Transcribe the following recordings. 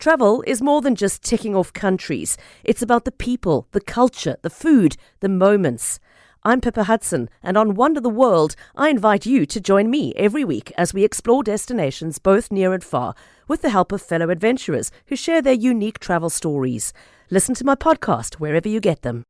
Travel is more than just ticking off countries. It's about the people, the culture, the food, the moments. I'm Pippa Hudson, and on Wonder the World, I invite you to join me every week as we explore destinations both near and far, with the help of fellow adventurers who share their unique travel stories. Listen to my podcast wherever you get them.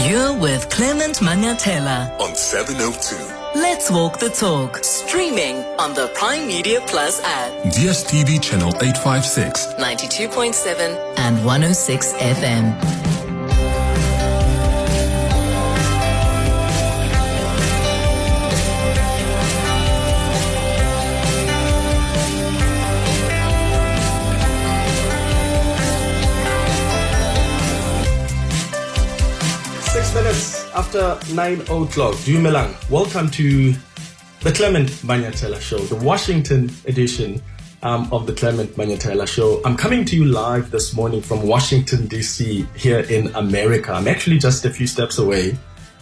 You're with Clement Manyathela on 702. Let's walk the talk. Streaming on the Prime Media Plus app. DSTV channel 856. 92.7 and 106 FM. 6 minutes after 9 o'clock. Dumelang. Welcome to the Clement Manyathela Show, the Washington edition of the Clement Manyathela Show. I'm coming to you live this morning from Washington, D.C. here in America. I'm actually just a few steps away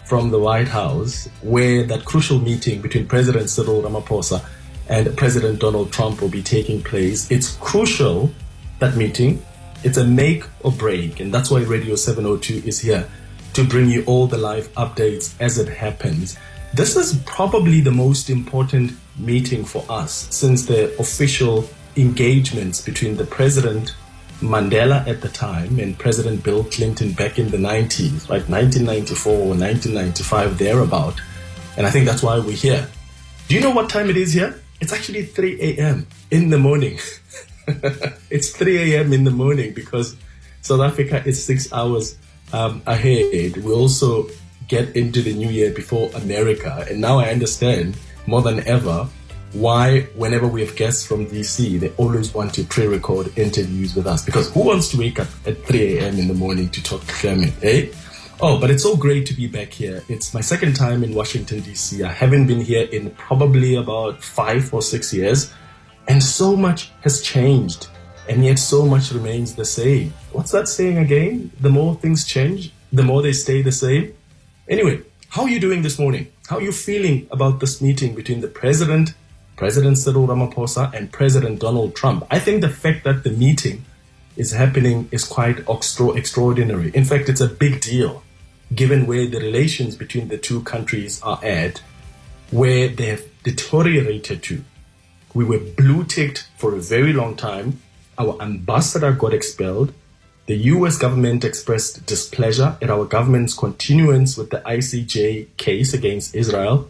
from the White House, where that crucial meeting between President Cyril Ramaphosa and President Donald Trump will be taking place. It's crucial, that meeting. It's a make or break, and that's why Radio 702 is here to bring you all the live updates as it happens. This is probably the most important meeting for us since the official engagements between the President Mandela at the time and President Bill Clinton back in the 90s, right, 1994 or 1995, thereabout. And I think that's why we're here. Do you know what time it is here? It's actually 3 a.m. in the morning. It's 3 a.m. in the morning because South Africa is 6 hours ahead. We also get into the new year before America, and now I understand more than ever why whenever we have guests from DC, they always want to pre-record interviews with us, because who wants to wake up at 3 a.m. in the morning to talk to Clement, eh? Oh, but it's so great to be back here. It's my second time in Washington, DC. I haven't been here in probably about 5 or 6 years, and so much has changed. And yet so much remains the same. What's that saying again? The more things change, the more they stay the same. Anyway, how are you doing this morning? How are you feeling about this meeting between the President Cyril Ramaphosa, and President Donald Trump? I think the fact that the meeting is happening is quite extraordinary. In fact, it's a big deal, given where the relations between the two countries are at, where they have deteriorated to. We were blue-ticked for a very long time. Our ambassador got expelled. The US government expressed displeasure at our government's continuance with the ICJ case against Israel.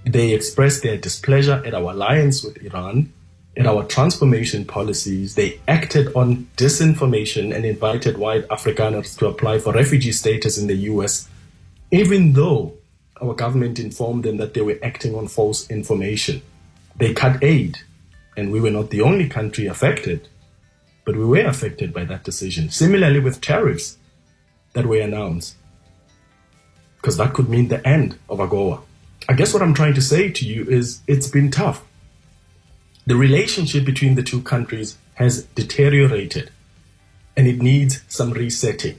They expressed their displeasure at our alliance with Iran, at our transformation policies. They acted on disinformation and invited white Afrikaners to apply for refugee status in the US, even though our government informed them that they were acting on false information. They cut aid, and we were not the only country affected. But we were affected by that decision. Similarly with tariffs that were announced, because that could mean the end of AGOA. I guess what I'm trying to say to you is it's been tough. The relationship between the two countries has deteriorated, and it needs some resetting.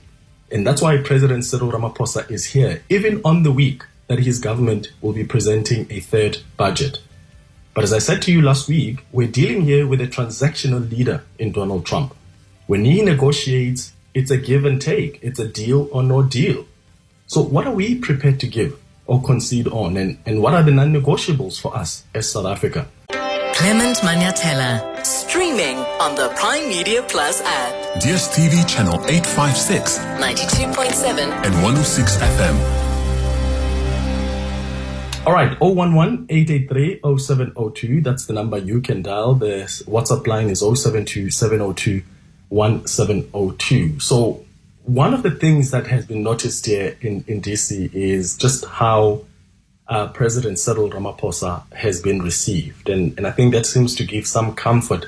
And that's why President Cyril Ramaphosa is here, even on the week that his government will be presenting a third budget. But as I said to you last week, we're dealing here with a transactional leader in Donald Trump. When he negotiates, it's a give and take. It's a deal or no deal. So what are we prepared to give or concede on? And what are the non-negotiables for us as South Africa? Clement Manyathela. Streaming on the Prime Media Plus app. DSTV channel 856. 92.7 and 106 FM. All right, 011-883-0702. That's the number you can dial. The WhatsApp line is 072-702-1702. So one of the things that has been noticed here in DC is just how President Cyril Ramaphosa has been received. And I think that seems to give some comfort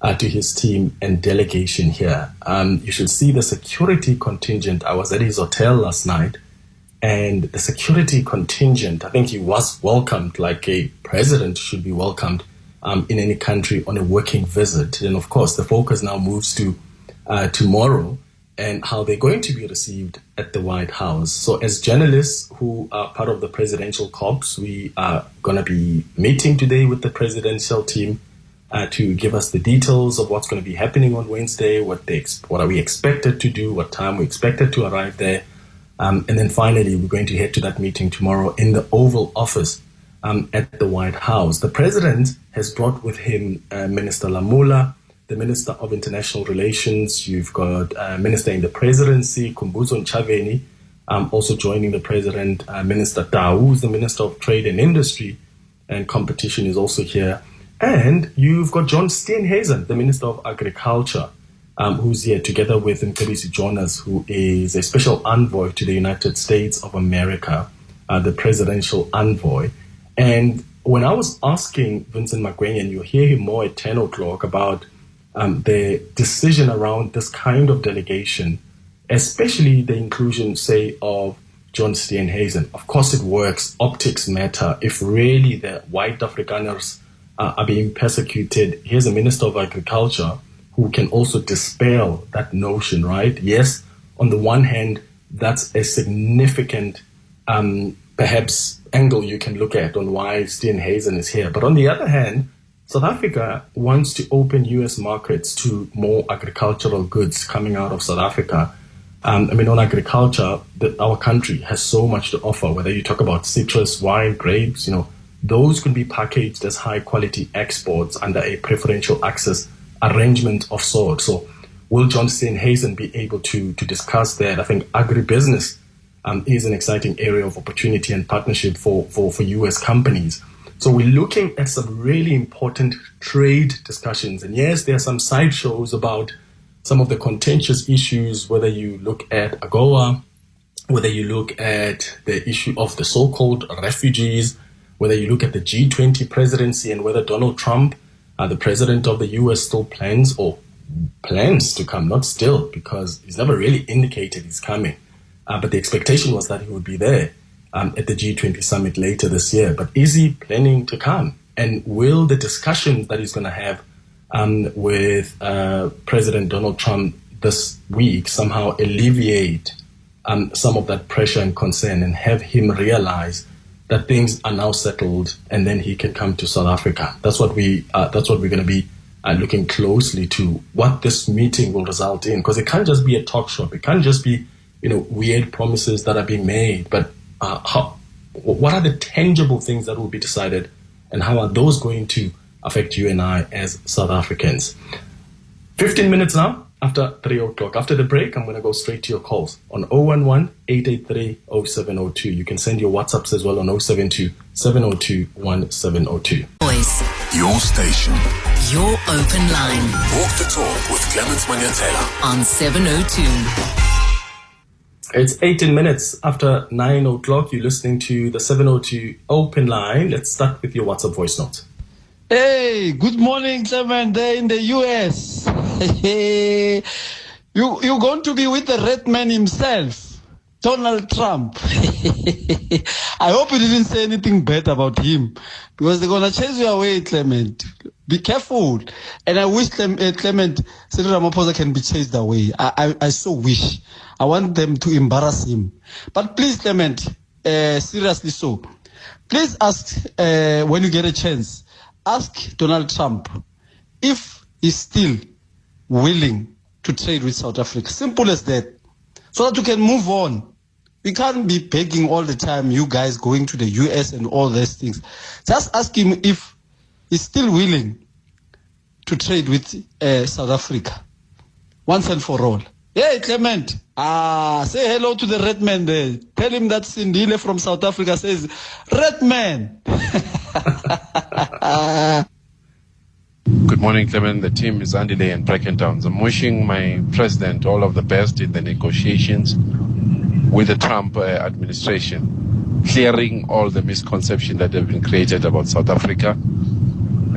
to his team and delegation here. You should see the security contingent. I was at his hotel last night. And the security contingent, I think he was welcomed like a president should be welcomed in any country on a working visit. And of course, the focus now moves to tomorrow and how they're going to be received at the White House. So as journalists who are part of the presidential corps, we are going to be meeting today with the presidential team to give us the details of what's going to be happening on Wednesday, what are we expected to do, what time we expected to arrive there. And then finally, we're going to head to that meeting tomorrow in the Oval Office at the White House. The president has brought with him Minister Lamula, the Minister of International Relations. You've got Minister in the Presidency, Kumbuzo Nchaveni, also joining the president. Minister Tau, who's the Minister of Trade and Industry and Competition, is also here. And you've got John Steenhuisen, the Minister of Agriculture, who's here together with Mcebisi Jonas, who is a special envoy to the United States of America, the presidential envoy. And when I was asking Vincent Magwenya, and you'll hear him more at 10 o'clock, about the decision around this kind of delegation, especially the inclusion, say, of John Steenhuisen. Of course it works. Optics matter. If really the white Afrikaners are being persecuted, here's a Minister of Agriculture who can also dispel that notion, right? Yes, on the one hand, that's a significant, perhaps, angle you can look at on why Steenhuisen is here. But on the other hand, South Africa wants to open U.S. markets to more agricultural goods coming out of South Africa. On agriculture, our country has so much to offer, whether you talk about citrus, wine, grapes, those can be packaged as high quality exports under a preferential access arrangement of sorts. So will John Steenhuisen be able to discuss that? I think agribusiness is an exciting area of opportunity and partnership for U.S. companies. So we're looking at some really important trade discussions. And yes, there are some sideshows about some of the contentious issues, whether you look at AGOA, whether you look at the issue of the so-called refugees, whether you look at the G20 presidency, and whether Donald Trump, the president of the U.S., still plans to come, not still, because he's never really indicated he's coming. But the expectation was that he would be there at the G20 summit later this year. But is he planning to come? And will the discussions that he's going to have with President Donald Trump this week somehow alleviate some of that pressure and concern, and have him realize that things are now settled, and then he can come to South Africa? That's what we're going to be looking closely to, what this meeting will result in, because it can't just be a talk shop. It can't just be weird promises that are being made, but what are the tangible things that will be decided, and how are those going to affect you and I as South Africans? 15 minutes now after 3 o'clock. After the break, I'm going to go straight to your calls on 011-883-0702. You can send your WhatsApps as well on 072-702-1702. Voice. Your station. Your open line. Walk the talk with Clement Manyathela on 702. It's 18 minutes after 9 o'clock. You're listening to the 702 Open Line. Let's start with your WhatsApp voice note. Hey, good morning, Clement, there in the US. You're going to be with the red man himself, Donald Trump. I hope you didn't say anything bad about him, because they're going to chase you away, Clement. Be careful. And I wish Clement, Cyril Ramaphosa can be chased away. I so wish. I want them to embarrass him. But please, Clement, seriously so, please ask, when you get a chance, ask Donald Trump if he's still willing to trade with South Africa. Simple as that. So that we can move on. We can't be begging all the time, you guys going to the US and all these things. Just ask him if he's still willing to trade with South Africa. Once and for all. Hey, Clement. Say hello to the red man there. Tell him that Sindile from South Africa says, red man. Good morning, Clement. The team is Andile and Brackentown. I'm wishing my president all of the best in the negotiations with the Trump administration, clearing all the misconceptions that have been created about South Africa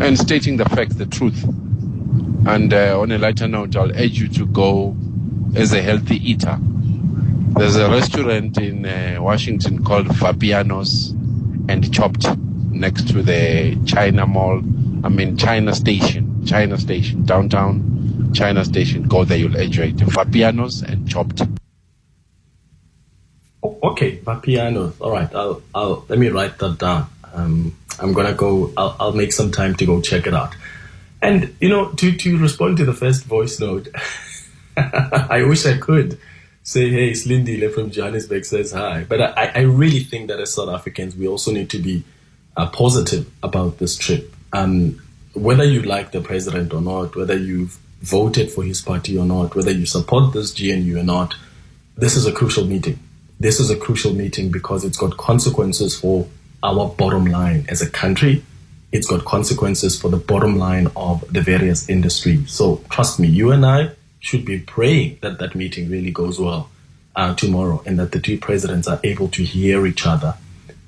and stating the facts, the truth. And on a lighter note, I'll urge you to go as a healthy eater. There's a restaurant in Washington called Fabiano's and Chopped next to the China Station, downtown China Station. Go there, you'll enjoy it. Fabiano's and Chopped. Oh, okay, Vapiano's. All right, I'll let me write that down. I'm gonna go. I'll make some time to go check it out. And, to respond to the first voice note, I wish I could say, hey, Slindile from Johannesburg says hi. But I really think that as South Africans, we also need to be positive about this trip. Whether you like the president or not, whether you've voted for his party or not, whether you support this GNU or not, this is a crucial meeting. This is a crucial meeting because it's got consequences for our bottom line as a country. It's got consequences for the bottom line of the various industries. So trust me, you and I should be praying that that meeting really goes well tomorrow and that the two presidents are able to hear each other.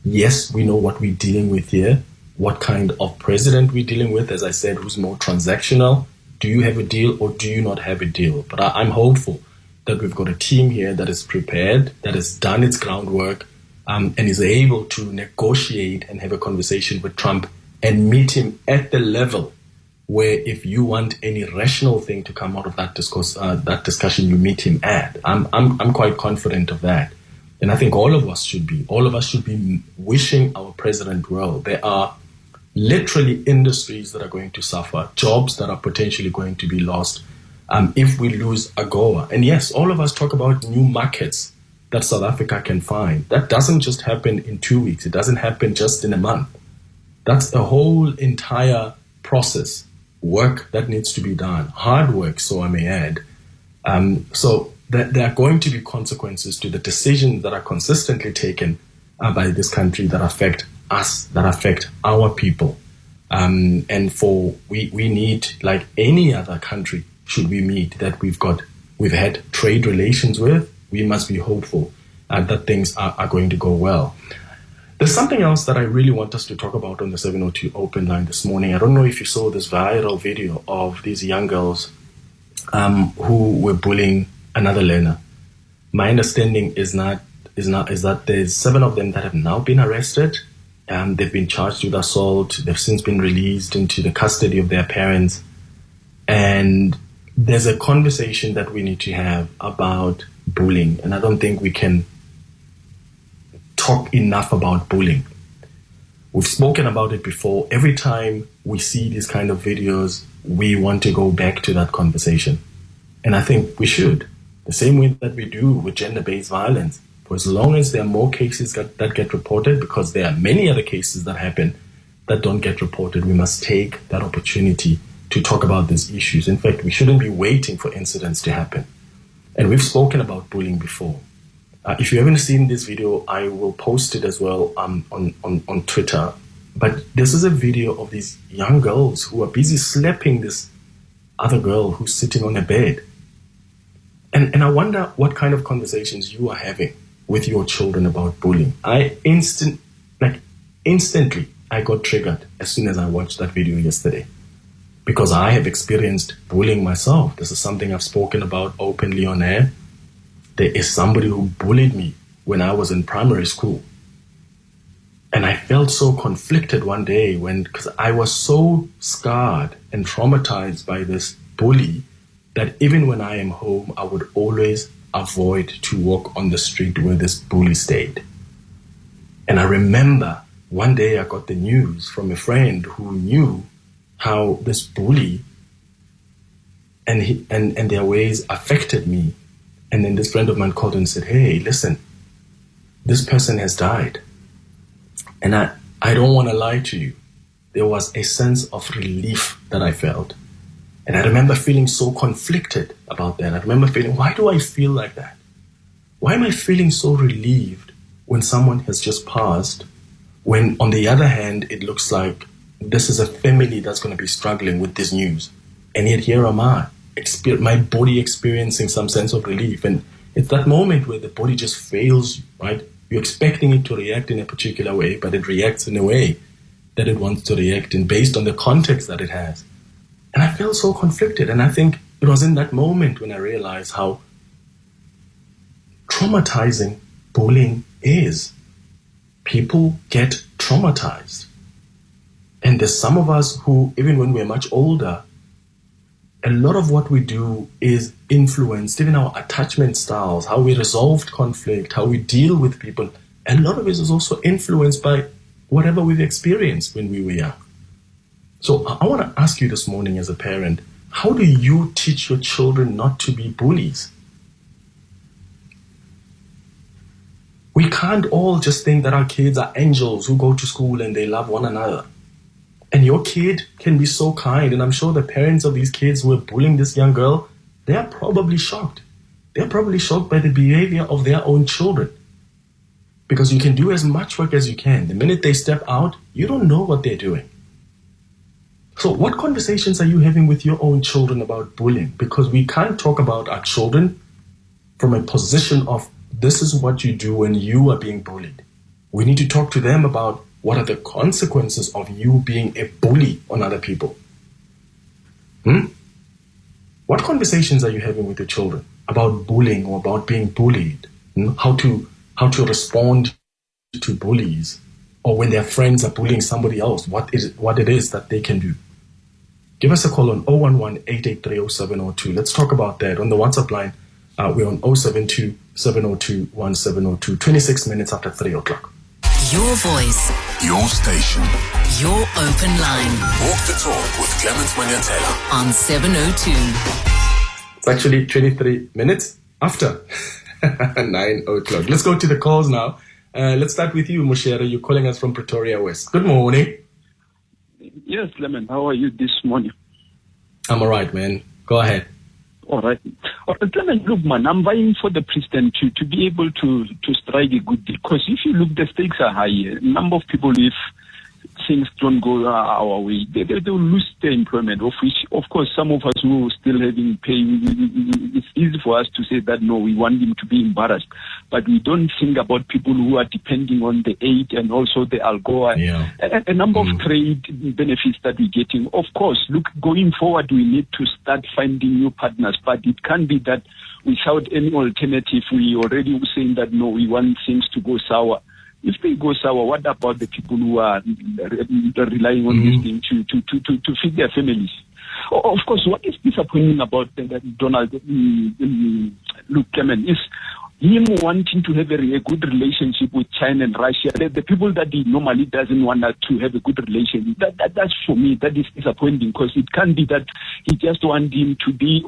Yes, we know what we're dealing with here, what kind of president we're dealing with, as I said, who's more transactional. Do you have a deal or do you not have a deal? But I'm hopeful that we've got a team here that is prepared, that has done its groundwork, and is able to negotiate and have a conversation with Trump and meet him at the level where if you want any rational thing to come out of that discussion, you meet him at. I'm quite confident of that. And I think all of us should be wishing our president well. There are literally industries that are going to suffer, jobs that are potentially going to be lost if we lose AGOA. And yes, all of us talk about new markets that South Africa can find. That doesn't just happen in 2 weeks. It doesn't happen just in a month. That's a whole entire process, work that needs to be done, hard work, so I may add. So there are going to be consequences to the decisions that are consistently taken by this country that affect us, that affect our people. And we need, like any other country, should we meet that we've had trade relations with, we must be hopeful that things are going to go well. There's something else that I really want us to talk about on the 702 open line this morning. I don't know if you saw this viral video of these young girls who were bullying another learner. My understanding is that there's 7 of them that have now been arrested. They've been charged with assault. They've since been released into the custody of their parents. And there's a conversation that we need to have about bullying. And I don't think we can talk enough about bullying. We've spoken about it before. Every time we see these kind of videos, we want to go back to that conversation. And I think we should. The same way that we do with gender-based violence. For as long as there are more cases that get reported, because there are many other cases that happen that don't get reported, we must take that opportunity to talk about these issues. In fact, we shouldn't be waiting for incidents to happen. And we've spoken about bullying before. If you haven't seen this video, I will post it as well on Twitter. But this is a video of these young girls who are busy slapping this other girl who's sitting on a bed. And I wonder what kind of conversations you are having with your children about bullying. Instantly, I got triggered as soon as I watched that video yesterday. Because I have experienced bullying myself. This is something I've spoken about openly on air. There is somebody who bullied me when I was in primary school. And I felt so conflicted one day because I was so scarred and traumatized by this bully that even when I am home, I would always avoid to walk on the street where this bully stayed. And I remember one day I got the news from a friend who knew how this bully and their ways affected me. And then this friend of mine called and said, hey, listen, this person has died. And I don't want to lie to you. There was a sense of relief that I felt. And I remember feeling so conflicted about that. I remember feeling, why do I feel like that? Why am I feeling so relieved when someone has just passed, when on the other hand, it looks like this is a family that's going to be struggling with this news. And yet here am I, my body experiencing some sense of relief. And it's that moment where the body just fails you, right? You're expecting it to react in a particular way, but it reacts in a way that it wants to react in based on the context that it has. And I felt so conflicted. And I think it was in that moment when I realized how traumatizing bullying is. People get traumatized. And there's some of us who, even when we're much older, a lot of what we do is influenced, even our attachment styles, how we resolve conflict, how we deal with people. A lot of it is also influenced by whatever we've experienced when we were young. So I want to ask you this morning as a parent, how do you teach your children not to be bullies? We can't all just think that our kids are angels who go to school and they love one another. And your kid can be so kind. And I'm sure the parents of these kids who are bullying this young girl, they are probably shocked. They're probably shocked by the behavior of their own children. Because you can do as much work as you can. The minute they step out, you don't know what they're doing. So what conversations are you having with your own children about bullying? Because we can't talk about our children from a position of this is what you do when you are being bullied. We need to talk to them about what are the consequences of you being a bully on other people. What conversations are you having with your children about bullying or about being bullied? How to respond to bullies, or when their friends are bullying somebody else, what it is that they can do. Give us a call on 011-883-0702. Let's talk about that. On the WhatsApp line, we're on 072-702-1702, 26 minutes after 3 o'clock. Your voice, Your station. your open line Walk the talk with Clement Manyathela. on 702. It's actually 23 minutes after 9 o'clock. Let's go to the calls now. Let's start with you, Moshere. You're calling us from Pretoria West. Good morning. Yes, Clement, how are you this morning? I'm all right, man. Go ahead. All right. Clement, look, man, I'm vying for the president to be able to strike a good deal. Because if you look, the stakes are high. A number of people, if things don't go our way, they will lose their employment, of which, of course, some of us who are still having pay, it's easy for us to say that, no, we want them to be embarrassed. But we don't think about people who are depending on the aid and also the ALGOA. Yeah. A number of trade benefits that we're getting. Of course, look, going forward, we need to start finding new partners. But it can't be that without any alternative, we already were saying that, no, we want things to go sour. If they go sour, what about the people who are relying on this thing to feed their families? Of course, what is disappointing about Donald Luke Clement is him wanting to have a good relationship with China and Russia. The people that he normally doesn't want to have a good relationship. That's for me, that is disappointing, because it can't be that he just wants him to be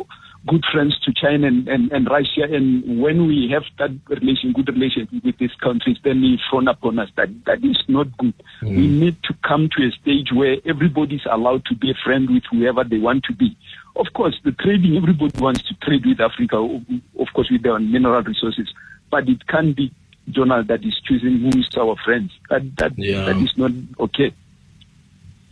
good friends to China and Russia, and when we have that good relationship with these countries, then he frown upon us. That is not good. We need to come to a stage where everybody's allowed to be a friend with whoever they want to be. Of course, the trading, everybody wants to trade with Africa, of course, with their mineral resources, but it can't be Donald that is choosing who is our friends. That is not okay.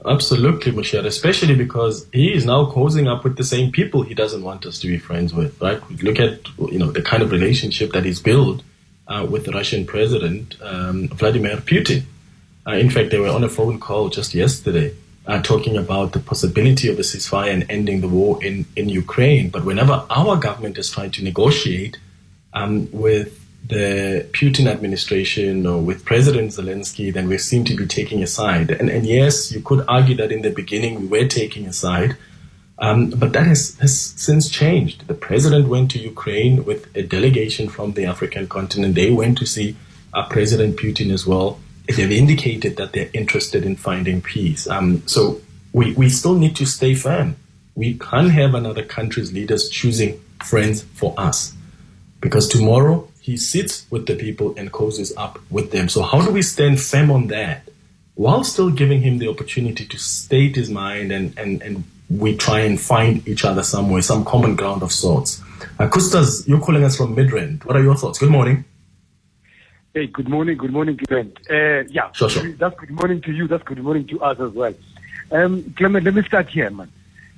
Absolutely, Moshere, especially because he is now cozying up with the same people he doesn't want us to be friends with, right? Look at, the kind of relationship that he's built with the Russian president, Vladimir Putin. In fact, they were on a phone call just yesterday talking about the possibility of a ceasefire and ending the war in Ukraine. But whenever our government is trying to negotiate with the Putin administration or with President Zelensky, then we seem to be taking a side. And yes, you could argue that in the beginning we were taking a side, but that has since changed. The president went to Ukraine with a delegation from the African continent. They went to see President Putin as well. They've indicated that they're interested in finding peace. So we still need to stay firm. We can't have another country's leaders choosing friends for us, because tomorrow he sits with the people and cozies up with them. So how do we stand firm on that while still giving him the opportunity to state his mind and we try and find each other somewhere, some common ground of sorts? Kustas, you're calling us from Midrand. What are your thoughts? Good morning. Hey, good morning, Clement. Sure. That's good morning to you. That's good morning to us as well. Clement, let me start here, man.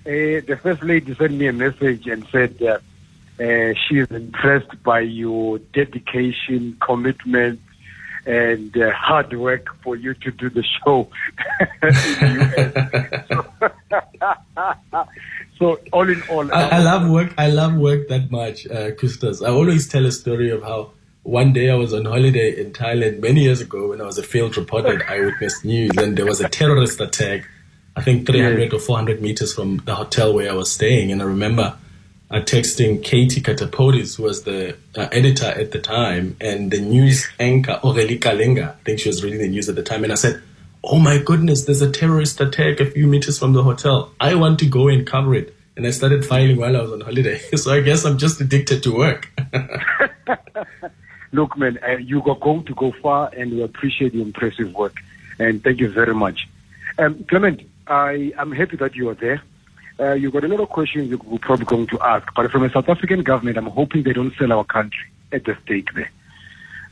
The First Lady sent me a message and said she is impressed by your dedication, commitment, and hard work for you to do the show in the US. So all in all, I love work. I love work that much, Kustas. I always tell a story of how one day I was on holiday in Thailand many years ago when I was a field reporter at Eyewitness News, and there was a terrorist attack, I think 300 or 400 meters from the hotel where I was staying. And I remember texting Katie Katapodis, who was the editor at the time, and the news anchor, Aurélie Kalenga. I think she was reading the news at the time. And I said, oh my goodness, there's a terrorist attack a few meters from the hotel. I want to go and cover it. And I started filing while I was on holiday. So I guess I'm just addicted to work. Look, man, you are going to go far, and we appreciate your impressive work. And thank you very much. Clement, I'm happy that you are there. You've got a lot of questions you're probably going to ask. But from a South African government, I'm hoping they don't sell our country at the stake there.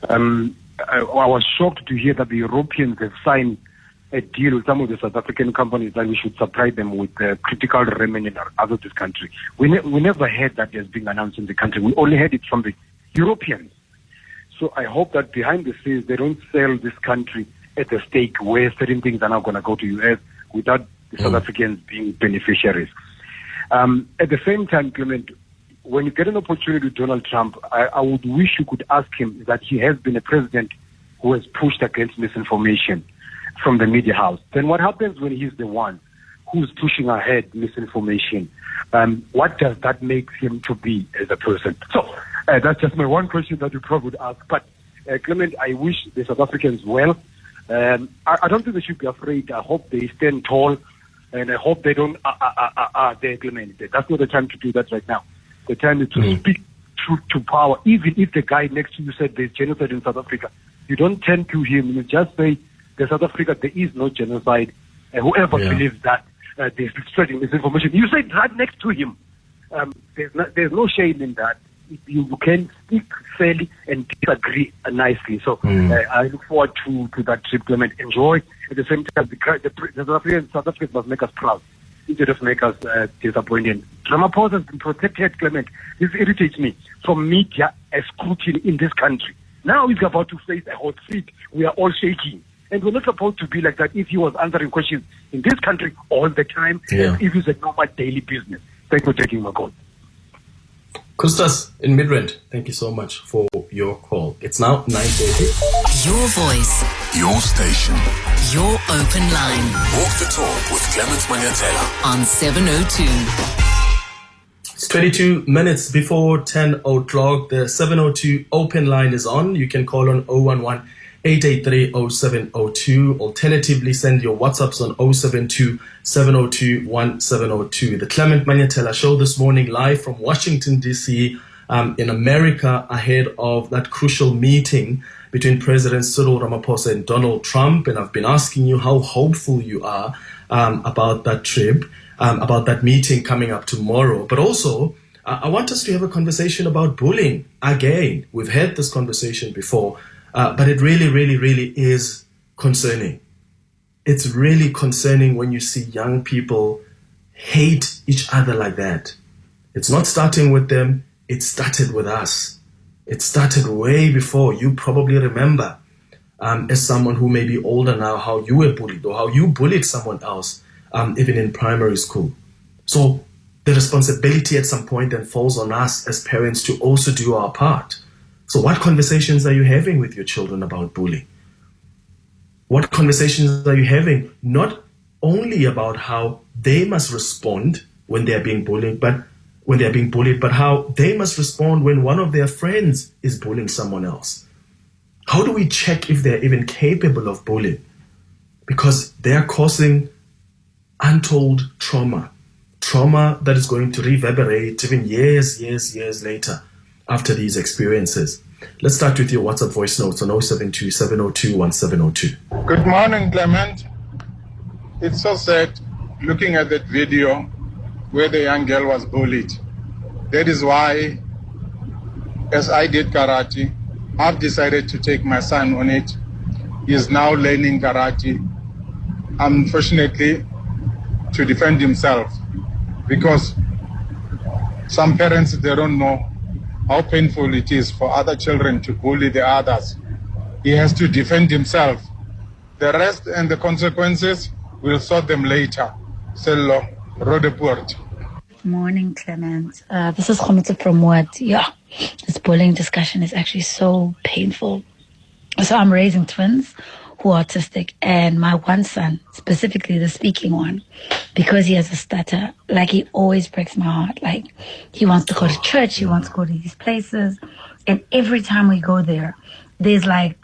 I was shocked to hear that the Europeans have signed a deal with some of the South African companies that we should supply them with critical remnant out of this country. We never heard that as being announced in the country. We only heard it from the Europeans. So I hope that behind the scenes, they don't sell this country at the stake where certain things are now going to go to U.S. without the South Africans being beneficiaries. At the same time, Clement, when you get an opportunity with Donald Trump, I would wish you could ask him that he has been a president who has pushed against misinformation from the media house. Then what happens when he's the one who's pushing ahead misinformation? What does that make him to be as a person? So that's just my one question that you probably would ask. But Clement, I wish the South Africans well. I don't think they should be afraid. I hope they stand tall, and I hope they don't they Clement. That's not the time to do that right now. The time is to speak truth to power. Even if the guy next to you said there's genocide in South Africa, you don't turn to him. You just say, in South Africa, there is no genocide. Whoever believes that they're spreading misinformation, you say right next to him. There's no shame in that. You can speak fairly and disagree nicely. So I look forward to that trip, Clement. Enjoy. At the same time, the South Africans must make us proud instead of make us disappointed. Ramaphosa has been protected, Clement. This irritates me, from media scrutiny in this country. Now he's about to face a hot seat. We are all shaking. And we're not supposed to be like that if he was answering questions in this country all the time, if it's a normal daily business. Thank you for taking my call. Kustas in Midrand, thank you so much for your call. It's now 9:30. Your voice. Your station. Your open line. Walk the talk with Clement Manyathela on 702. It's 22 minutes before 10 o'clock. The 702 open line is on. You can call on 011 883 0702. Alternatively, send your WhatsApps on 072 702 1702. The Clement Manyathela Show this morning, live from Washington, D.C., in America, ahead of that crucial meeting between President Cyril Ramaphosa and Donald Trump. And I've been asking you how hopeful you are about that trip, about that meeting coming up tomorrow. But also, I want us to have a conversation about bullying again. We've had this conversation before. But it really, really, really is concerning. It's really concerning when you see young people hate each other like that. It's not starting with them. It started with us. It started way before. You probably remember, as someone who may be older now, how you were bullied or how you bullied someone else, even in primary school. So the responsibility at some point then falls on us as parents to also do our part. So what conversations are you having with your children about bullying? What conversations are you having not only about how they must respond when they are being bullied, but how they must respond when one of their friends is bullying someone else? How do we check if they're even capable of bullying? Because they are causing untold trauma that is going to reverberate even years later after these experiences. Let's start with your WhatsApp voice notes on 072 702 1702. Good morning, Clement. It's so sad looking at that video where the young girl was bullied. That is why, as I did karate, I've decided to take my son on it. He is now learning karate, unfortunately, to defend himself, because some parents, they don't know how painful it is for other children to bully the others. He has to defend himself. The rest and the consequences, we'll sort them later. Sello, Rodeport. Morning, Clement. This is Khomotso from What? This bullying discussion is actually so painful. So I'm raising twins who are autistic, and my one son, specifically the speaking one, because he has a stutter, like, he always breaks my heart. Like, he wants to go to church, he wants to go to these places, and every time we go there, there's like,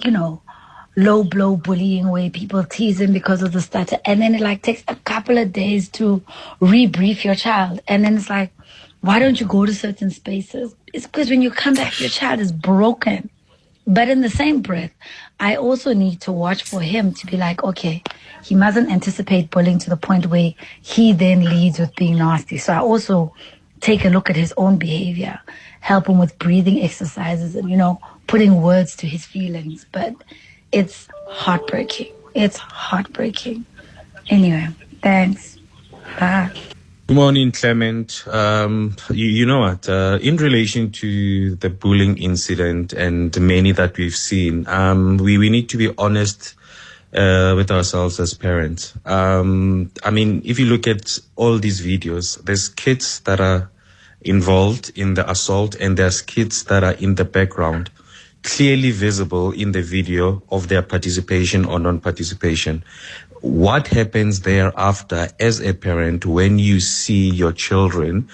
low blow bullying where people tease him because of the stutter, and then it like takes a couple of days to rebrief your child, and then it's like, why don't you go to certain spaces? It's because when you come back, your child is broken. But in the same breath, I also need to watch for him to be like, okay, he mustn't anticipate bullying to the point where he then leads with being nasty. So I also take a look at his own behavior, help him with breathing exercises and, putting words to his feelings. But it's heartbreaking. It's heartbreaking. Anyway, thanks. Bye. Good morning, Clement. You know what? In relation to the bullying incident and many that we've seen, we need to be honest with ourselves as parents. If you look at all these videos, there's kids that are involved in the assault and there's kids that are in the background, clearly visible in the video of their participation or non-participation. What happens thereafter as a parent when you see your children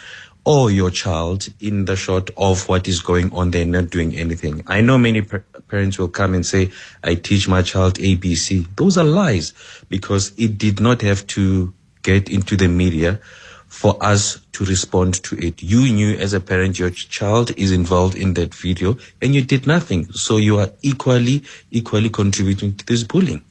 or your child in the shot of what is going on, they're not doing anything? I know many parents will come and say, I teach my child ABC. Those are lies, because it did not have to get into the media for us to respond to it. You knew as a parent your child is involved in that video and you did nothing. So you are equally contributing to this bullying.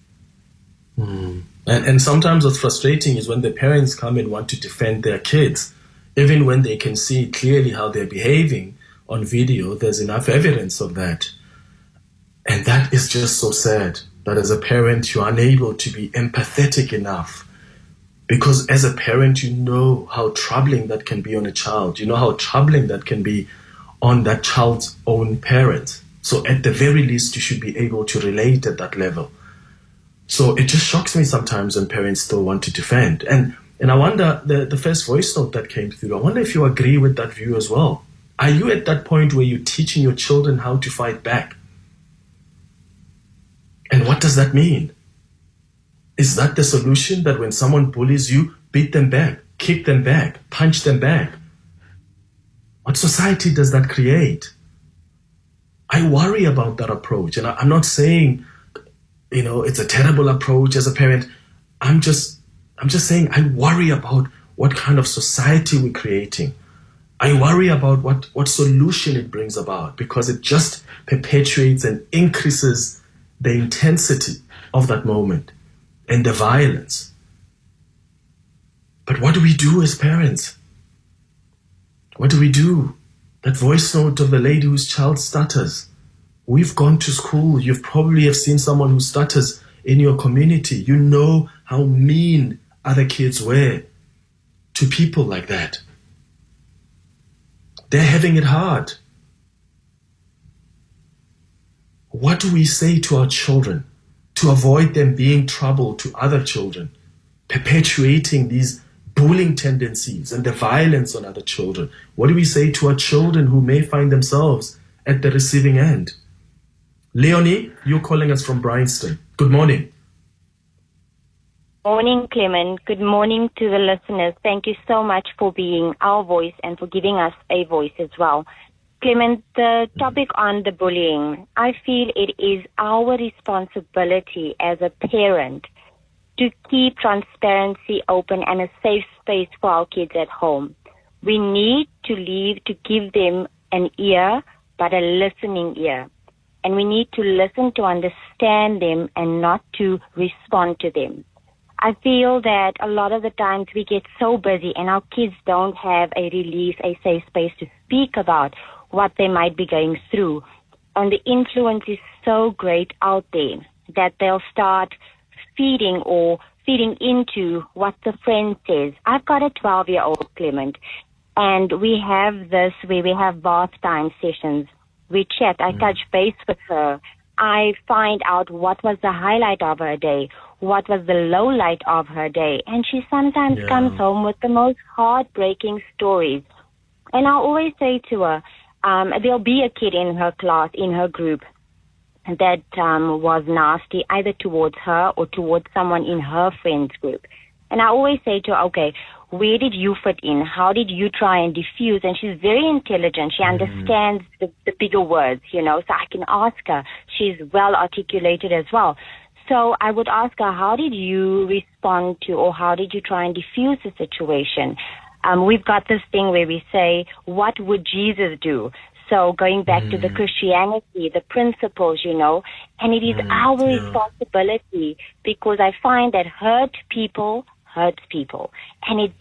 And sometimes what's frustrating is when the parents come and want to defend their kids, even when they can see clearly how they're behaving on video, there's enough evidence of that. And that is just so sad, that as a parent, you're unable to be empathetic enough. Because as a parent, you know how troubling that can be on a child. You know how troubling that can be on that child's own parent. So at the very least, you should be able to relate at that level. So it just shocks me sometimes when parents still want to defend. And I wonder, the first voice note that came through, I wonder if you agree with that view as well. Are you at that point where you're teaching your children how to fight back? And what does that mean? Is that the solution, that when someone bullies you, beat them back, kick them back, punch them back? What society does that create? I worry about that approach. And I'm not saying, it's a terrible approach as a parent. I'm just saying I worry about what kind of society we're creating. I worry about what solution it brings about, because it just perpetuates and increases the intensity of that moment and the violence. But what do we do as parents? What do we do? That voice note of the lady whose child stutters. We've gone to school. You've probably have seen someone who stutters in your community. You know how mean other kids were to people like that. They're having it hard. What do we say to our children to avoid them being trouble to other children, perpetuating these bullying tendencies and the violence on other children? What do we say to our children who may find themselves at the receiving end? Leonie, you're calling us from Bryanston. Good morning. Morning, Clement. Good morning to the listeners. Thank you so much for being our voice and for giving us a voice as well. Clement, the topic on the bullying, I feel it is our responsibility as a parent to keep transparency open and a safe space for our kids at home. We need to give them an ear, but a listening ear. And we need to listen to understand them and not to respond to them. I feel that a lot of the times we get so busy and our kids don't have a release, a safe space to speak about what they might be going through. And the influence is so great out there that they'll start feeding into what the friend says. I've got a 12-year-old, Clement, and we have this where we have bath time sessions. We chat, I touch base with her. I find out what was the highlight of her day, what was the low light of her day. And she sometimes comes home with the most heartbreaking stories. And I always say to her, there'll be a kid in her class, in her group, that was nasty either towards her or towards someone in her friend's group. And I always say to her, okay, where did you fit in? How did you try and diffuse? And she's very intelligent. She understands the bigger words, so I can ask her. she's well articulated as well. So I would ask her, how did you respond to, or how did you try and diffuse the situation? We've got this thing where we say, what would Jesus do? So going back to the Christianity, the principles, and it is our responsibility, because I find that hurt people hurts people, and it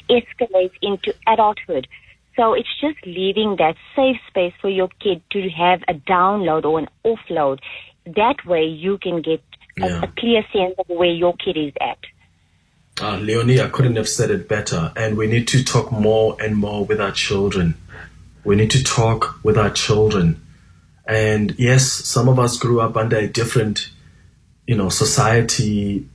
escalates into adulthood. So it's just leaving that safe space for your kid to have a download or an offload. That way you can get a clear sense of where your kid is at. Leonie, I couldn't have said it better. And we need to talk more and more with our children. We need to talk with our children. And yes, some of us grew up under a different, society.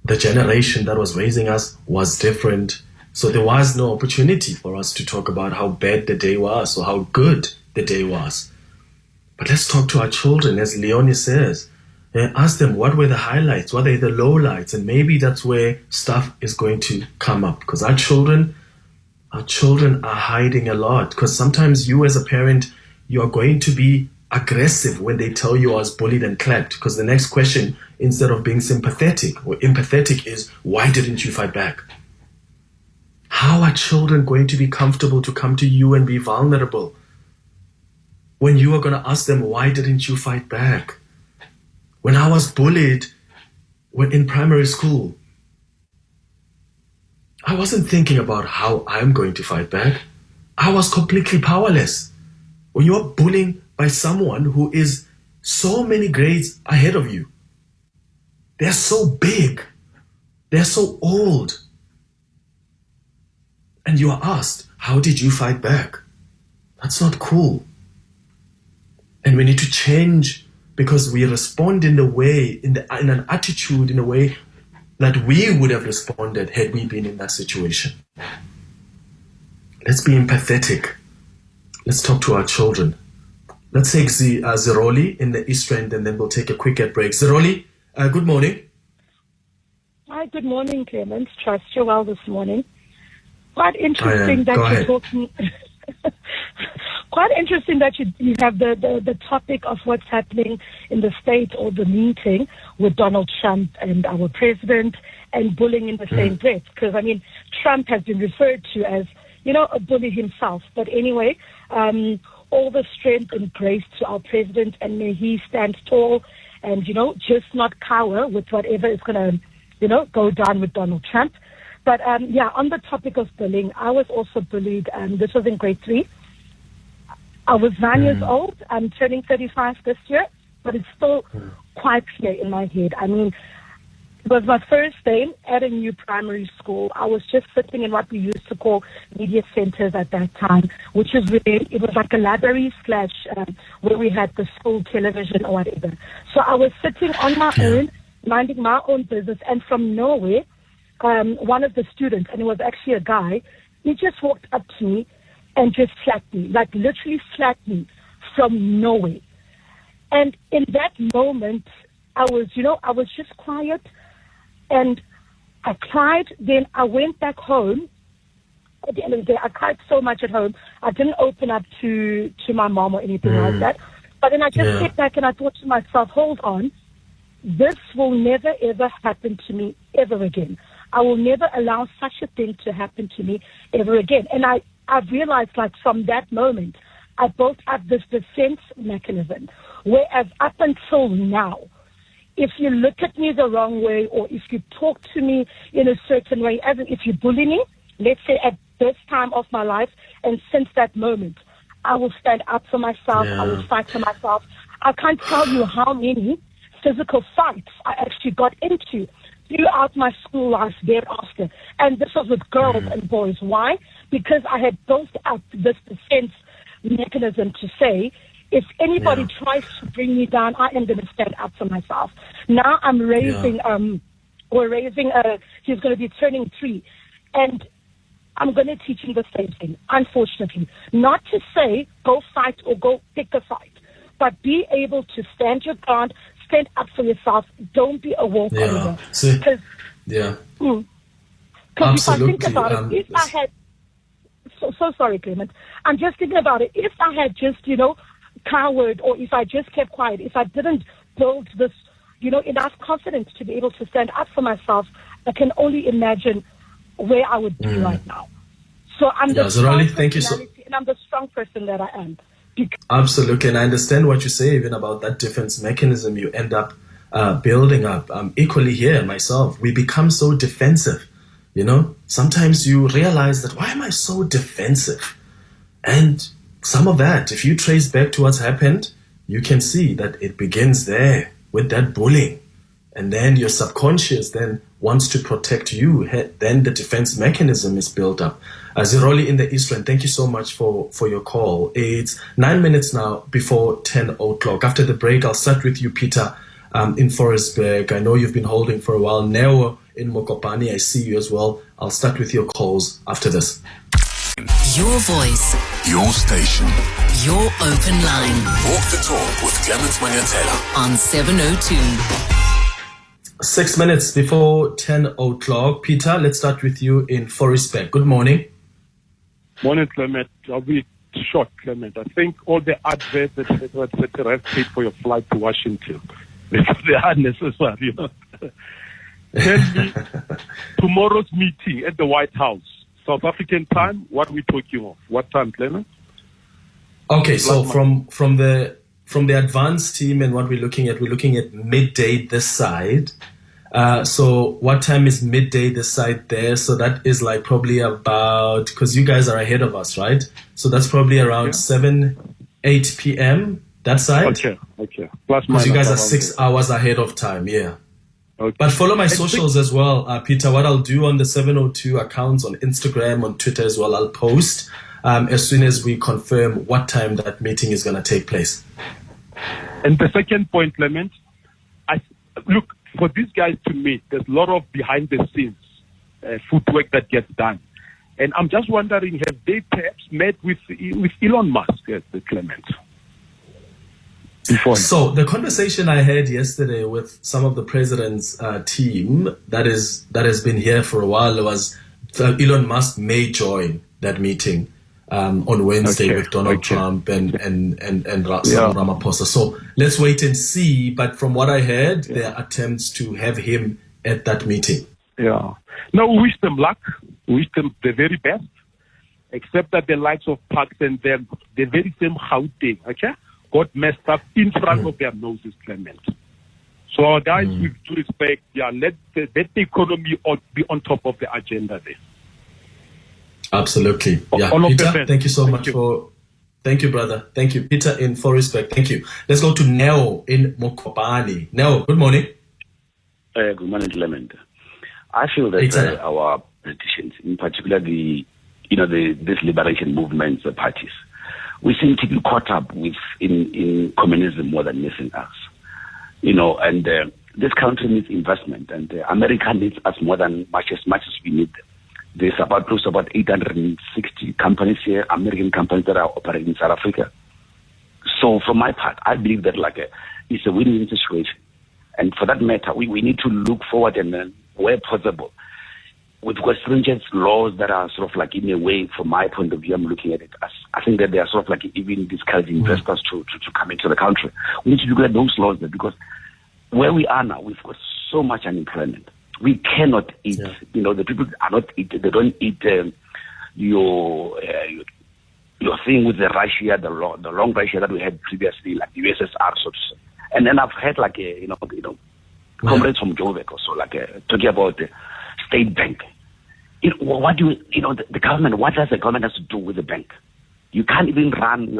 The generation that was raising us was different. So there was no opportunity for us to talk about how bad the day was or how good the day was. But let's talk to our children, as Leonie says, and ask them what were the highlights, what are the lowlights, and maybe that's where stuff is going to come up. Because our children are hiding a lot. Because sometimes you as a parent, you are going to be aggressive when they tell you I was bullied and clapped. Because the next question, instead of being sympathetic or empathetic, is why didn't you fight back? How are children going to be comfortable to come to you and be vulnerable when you are going to ask them, why didn't you fight back? When I was bullied in primary school, I wasn't thinking about how I'm going to fight back. I was completely powerless. When you're bullying by someone who is so many grades ahead of you, they're so big, they're so old, and you are asked, how did you fight back? That's not cool. And we need to change, because we respond in an attitude, in a way that we would have responded had we been in that situation. Let's be empathetic. Let's talk to our children. Let's take Zeroli in the East End, and then we'll take a quick break. Zeroli, good morning. Hi, good morning, Clement. Trust you well this morning. Quite interesting that you're talking. Quite interesting that you have the topic of what's happening in the state or the meeting with Donald Trump and our president and bullying in the same breath. Because, Trump has been referred to as, a bully himself. But anyway, all the strength and grace to our president, and may he stand tall and, just not cower with whatever is going to, go down with Donald Trump. But, on the topic of bullying, I was also bullied. This was in grade 3. I was 9 years old. I'm turning 35 this year, but it's still quite clear in my head. It was my first day at a new primary school. I was just sitting in what we used to call media centers at that time, which is it was like a library / where we had the school television or whatever. So I was sitting on my own, minding my own business, and from nowhere, one of the students, and it was actually a guy, he just walked up to me and just slapped me, like literally slapped me from nowhere. And in that moment, I was just quiet, and I cried. Then I went back home. At the end of the day, I cried so much at home. I didn't open up to my mom or anything like that. But then I just sat back and I thought to myself, hold on, this will never ever happen to me ever again. I will never allow such a thing to happen to me ever again. And I've realized, from that moment, I built up this defense mechanism. Whereas up until now, if you look at me the wrong way, or if you talk to me in a certain way, as in if you bully me, let's say at this time of my life, and since that moment, I will stand up for myself. I will fight for myself. I can't tell you how many physical fights I actually got into throughout my school life thereafter. And this was with girls and boys. Why? Because I had built up this defense mechanism to say, if anybody tries to bring me down, I am going to stand up for myself. Now I'm raising, he's going to be turning 3. And I'm going to teach him the same thing, unfortunately. Not to say, go fight or go pick a fight, but be able to stand your ground, stand up for yourself. Don't be a walkover. Because if I think about it, if I had, so sorry, Clement, I'm just thinking about it. If I had just, cowered, or if I just kept quiet, if I didn't build this, enough confidence to be able to stand up for myself, I can only imagine where I would be right now. So I'm the strong personality, and I'm the strong person that I am. Absolutely, and I understand what you say even about that defense mechanism you end up building up. Equally here, myself, we become so defensive. Sometimes you realize that, why am I so defensive? And some of that, if you trace back to what's happened, you can see that it begins there with that bullying. And then your subconscious then wants to protect you. Then the defense mechanism is built up. Ziroli in the Eastern, thank you so much for your call. It's 9 minutes now before 10 o'clock. After the break, I'll start with you, Peter, in Forestburg. I know you've been holding for a while. Neo in Mokopane, I see you as well. I'll start with your calls after this. Your voice. Your station. Your open line. Walk the talk with Clement Manyathela on 702. 6 minutes before 10 o'clock. Peter, let's start with you in Forestburg. Good morning. Morning, Clement. I'll be short, Clement. I think all the adverts, etc., paid for your flight to Washington. They are unnecessary, Tell me, tomorrow's meeting at the White House, South African time, what are we talking of? What time, Clement? Okay, so from the advanced team and what we're looking at midday this side. So what time is midday this side there? So that is like probably about, because you guys are ahead of us, right? So that's probably around 8 p.m. that side. Okay. Because you guys are 6 hours ahead of time, yeah. Okay. But follow my socials as well, Peter. What I'll do on the 702 accounts on Instagram, on Twitter as well, I'll post as soon as we confirm what time that meeting is going to take place. And the second point, Clement, look, for these guys to meet, there's a lot of behind the scenes footwork that gets done. And I'm just wondering, have they perhaps met with Elon Musk, Clement? So the conversation I had yesterday with some of the president's team that has been here for a while was Elon Musk may join that meeting on Wednesday with Donald Trump and Ramaphosa. So let's wait and see. But from what I heard, there are attempts to have him at that meeting. Yeah. No, we wish them luck. We wish them the very best. Except that the likes of Parks and them, the very same Gauteng, got messed up in front of their noses, Clement. So our guys, with due respect, let the economy be on top of the agenda there. Absolutely. Yeah, Peter, thank you so much for... Thank you, brother. Thank you. Peter in Forestburg, thank you. Let's go to Neo in Mokopane. Neo, good morning. Good morning, Clement. I feel that our politicians, in particular these liberation movements, parties, we seem to be caught up in communism more than anything else. And this country needs investment, and America needs us more than much as we need them. There's close to about 860 companies here, American companies that are operating in South Africa. So from my part, I believe that it's a win-win situation. And for that matter, we need to look forward and where possible, with stringent laws that are sort of in a way, from my point of view, I'm looking at it as I think that they are sort of even discouraging investors to come into the country. We need to look at those laws there, because where we are now, we've got so much unemployment. We cannot eat. The people are not eating. They don't eat your thing with the Russia, the long Russia that we had previously, like the USSR, so to say. And then I've had comrades from Joburg also, talking about the state bank. The government, what does the government have to do with the bank? You can't even run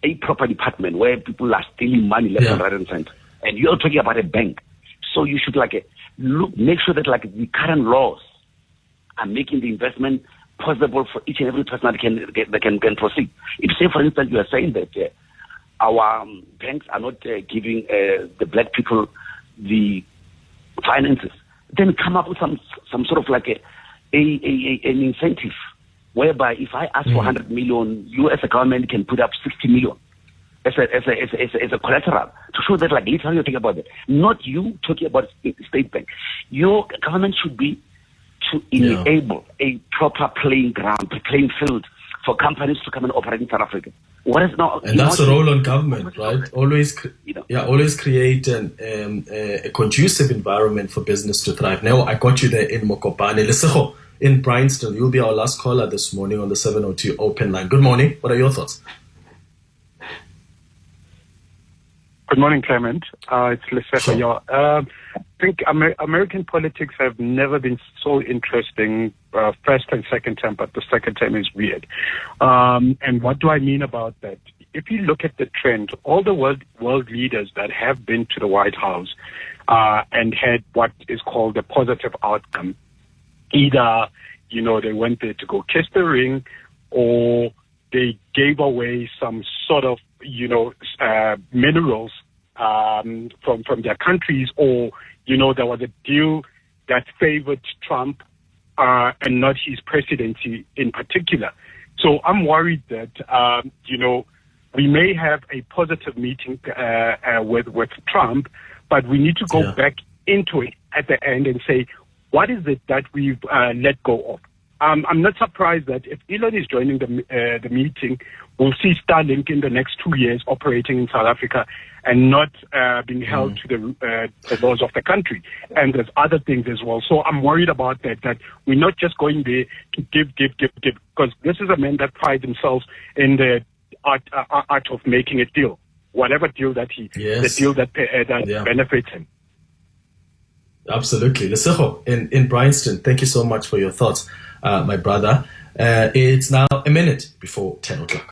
a proper department where people are stealing money left and right and center. And you're talking about a bank. So you should make sure that the current laws are making the investment possible for each and every person that can proceed. If, say, for instance, you are saying that our banks are not giving the black people the finances, then come up with some sort of an incentive whereby if I ask for 100 million, you as a government can put up 60 million as a collateral to show that literally you're talking about it. Not you talking about state bank. Your government should be to enable a proper playing field for companies to come and operate in South Africa. What is now? And that's the role on government, right? Always create a conducive environment for business to thrive. Now, I got you there in Mokopane. Lesego, in Bryanston, you'll be our last caller this morning on the 702 open line. Good morning. What are your thoughts? Good morning, Clement. It's Lesego. I think American politics have never been so interesting, first and second term, but the second term is weird. And what do I mean about that? If you look at the trend, all the world leaders that have been to the White House and had what is called a positive outcome, either, they went there to go kiss the ring, or they gave away some sort of, minerals from their countries, or, there was a deal that favored Trump and not his presidency in particular. So I'm worried that, we may have a positive meeting with Trump, but we need to go back into it at the end and say, what is it that we've let go of? I'm not surprised that if Elon is joining the meeting, we'll see Starlink in the next 2 years operating in South Africa and not being held to the laws of the country. And there's other things as well. So I'm worried about that we're not just going there to give, because this is a man that prides himself in the art of making a deal, whatever deal that the deal that benefits him. Absolutely. Lesego in Bryanston, thank you so much for your thoughts, my brother. It's now a minute before 10 o'clock.